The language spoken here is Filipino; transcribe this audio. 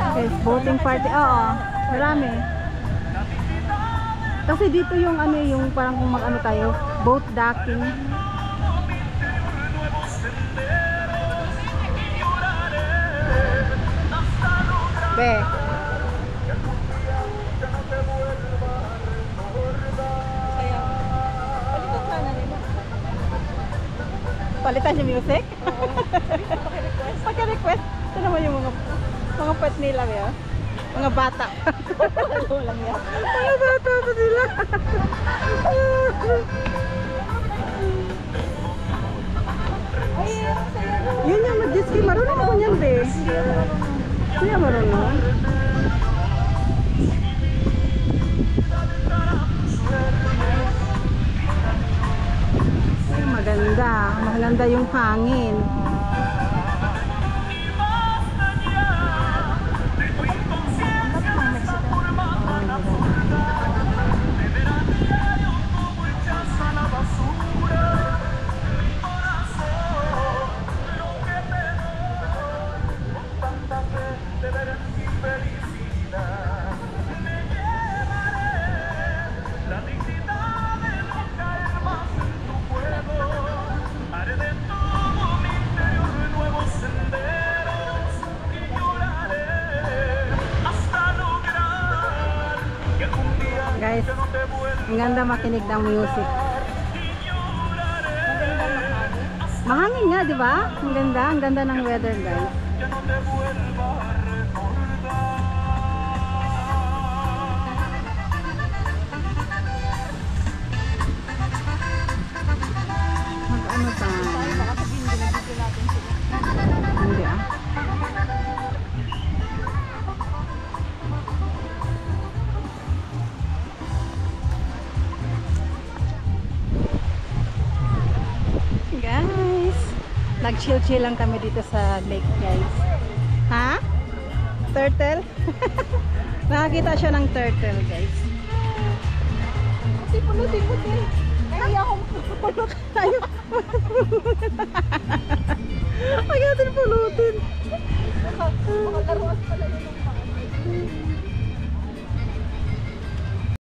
Guys, boating party. Oo, marami. Kasi dito yung ano, yung parang kung mag-ano tayo, boat docking. Be. Palitan yung music? Oo. Paki-request. Ito naman yung mga pet nila, ba? Mga bata. Walang yan. Mga bata pa nila. Yun yung mag-jet ski. Marunong ako niyan, be. Hindi marunong. Ay, maganda. Maganda yung hangin. Guys, ang ganda makinig ng music. Mahangin nga, di ba? Ang ganda ng weather, guys. Mag-ano tayo? Hindi ah. Guys, nag-chill-chill lang kami dito sa lake, guys. Ha? Turtle? Nakakita siya ng turtle, guys. Pulutin. Kaya akong pulutin. Ayaw natin pulutin. Makalaruan pala yun ng mga.